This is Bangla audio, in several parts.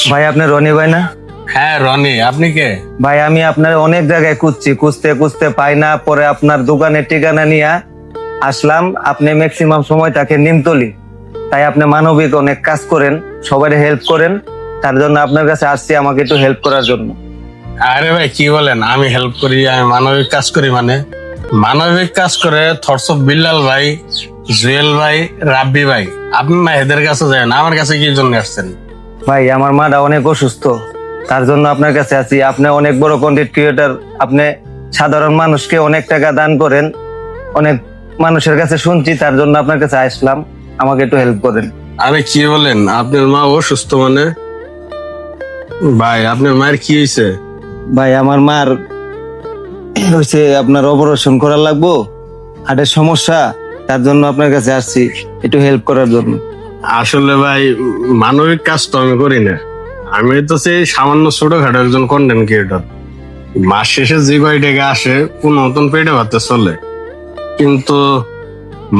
ভাই আপনি রনি ভাই না? হ্যাঁ রনি, আপনি কে? ভাই আমি আপনার অনেক জায়গায় খুঁজছি, খুঁজতে খুঁজতে পাই না, পরে আপনার দোকানের ঠিকানা নিয়ে আসলাম। আপনি ম্যাক্সিমাম সময় তাকে নিমতলি, তাই আপনি মানবিক অনেক কাজ করেন, সবাই হেল্প করেন, তার জন্য আপনার কাছে আসছি আমাকে একটু হেল্প করার জন্য। আরে ভাই কি বলেন, আমি হেল্প করি? আমি মানবিক কাজ করি মানে? মানবিক কাজ করে থটস অফ বিল্লাল ভাই, জুয়েল ভাই, রাব্বি ভাই। আপনি না এদের কাছে যান, আমার কাছে কি জন্য আসছেন? ভাই আমার মাটা অনেক অসুস্থ, তার জন্য আপনার কাছে আছি। আপনি অনেক বড় কন্টেন্ট ক্রিয়েটর, আপনি সাধারণ মানুষকে অনেক টাকা দান করেন, অনেক মানুষের কাছে শুনছি, তার জন্য আপনার কাছে আসলাম, আমাকে একটু হেল্প করেন। আরে কি বলেন, আপনার মা অসুস্থ মানে? ভাই আপনার মায়ের কি হয়েছে? ভাই আমার মার হয়েছে আপনার অপারেশন করা লাগবো, হার্টের সমস্যা, তার জন্য আপনার কাছে আসছি একটু হেল্প করার জন্য। আসলে ভাই মানবিক কাজ তো আমি করি না, আমি তো সেই সামান্য ছোটখাটো একজন কন্টেন্ট ক্রিয়েটর। মাস শেষে যে কয় টাকা আসে কোন মতন পেটে ভাতে চলে, কিন্তু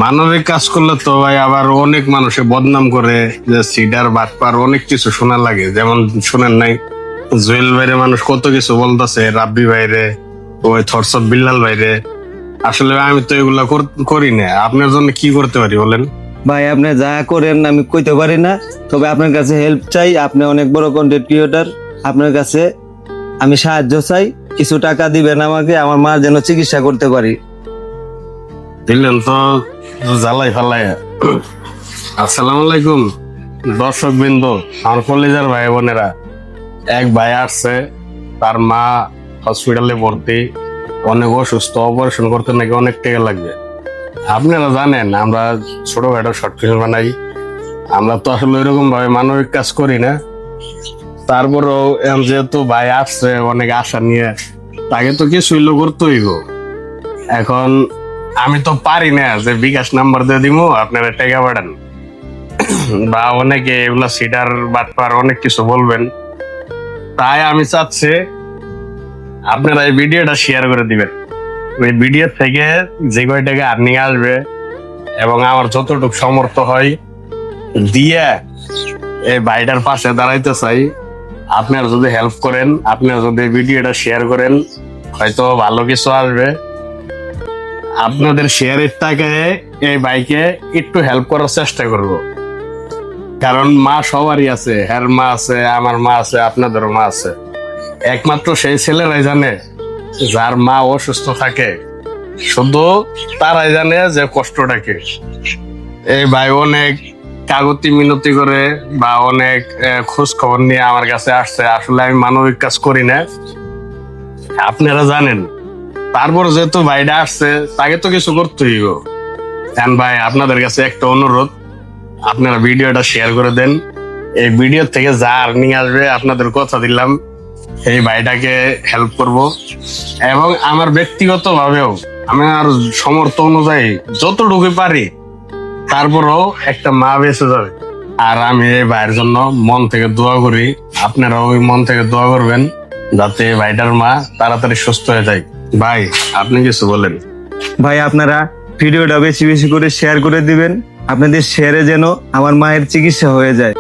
মানবিক কাজ করলে তো ভাই আবার অনেক মানুষে বদনাম করে, যে সিডার বাটপার অনেক কিছু শোনা লাগে। যেমন শুনেন নাই, জুয়েল ভাইরে মানুষ কত কিছু বলতেছে, রাব্বি ভাইরে, ওই থটস অফ বিল্লাল ভাইরে। আসলে আমি তো এগুলা করি না। আপনার জন্য কি করতে পারি বলেন? ভাই আপনি যা করেন আমি কইতে পারি না, তবে আপনার কাছে হেল্প চাই। আপনি অনেক বড় কন্টেন্ট ক্রিয়েটর, আপনার কাছে আমি সাহায্য চাই, কিছু টাকা দিবেন আমাকে, আমার মার যেন চিকিৎসা করতে পারি। দিলেন তো জ্বালাই ফালাই। আসসালামু আলাইকুম দর্শক বিন্দু, আমার কলেজের ভাই বোনেরা। এক ভাই আসছে, তার মা হসপিটালে ভর্তি, অনেক অসুস্থ, অপারেশন করতে নাকি অনেক টাকা লাগবে। আপনারা জানেন আমরা ছোটখাটো শর্ট ফিল্ম বানাই, আমরা তো আসলে ওইরকম ভাবে মানবিক কাজ করি না। তারপরেও যেহেতু ভাই আসছে অনেক আশা নিয়ে, তাকে তো কিছু হইলো করতে হইব। এখন আমি তো পারি না যে বিকাশ নাম্বার দিয়ে দিব আপনারা টাকা পাঠান, বা অনেকে এগুলা সিটার বাটপার অনেক কিছু বলবেন। তাই আমি চাচ্ছি আপনারা এই ভিডিওটা শেয়ার করে দিবেন। ওই ভিডিও থেকে যে কয় টাকা আর্নিং আসবে এবং আমার যতটুকু সমর্থ হয় দিয়ে এই ভাইটার পাশে দাঁড়াইতে চাই। আপনারা যদি হেল্প করেন, আপনারা যদি ভিডিওটা শেয়ার করেন, হয়তো ভালো কিছু আসবে। আপনাদের শেয়ারের টাকায় এই ভাইকে একটু হেল্প করার চেষ্টা করব, কারণ মা সবারই আছে, হ্যার মা আছে, আমার মা আছে, আপনাদেরও মা আছে। একমাত্র সেই ছেলেরাই জানে যার মা অসুস্থ থাকে, শুধু তারাই জানে যে কষ্টটা কি। এই ভাই অনেক কাগতি মিনতি করে বা অনেক খোঁজ খবর নিয়ে আমার কাছে আসছে। আসলে আমি মানবিক কাজ করি না, আপনারা জানেন। তারপর যেহেতু ভাইটা আসছে, তাকে তো কিছু করতেই গো। ভাই আপনাদের কাছে একটা অনুরোধ, আপনারা ভিডিওটা শেয়ার করে দেন। এই ভিডিও থেকে যা আর্নিং আসবে আপনাদের কথা দিলাম এই ভাইটাকে হেল্প করব, এবং আমার ব্যক্তিগত ভাবেও আমার সমর্থ অনুযায়ী যতটুকু পারি, তারপরও একটা মা বেঁচে যাবে। আর আমি এই ভাইয়ের জন্য মন থেকে দোয়া করি, আপনারা ওই মন থেকে দোয়া করবেন যাতে এই ভাইটার মা তাড়াতাড়ি সুস্থ হয়ে যায়। ভাই আপনি কিছু বলেন। ভাই আপনারা ভিডিওটা বেশি বেশি করে শেয়ার করে দিবেন, আপনাদের শেয়ারে যেন আমার মায়ের চিকিৎসা হয়ে যায়।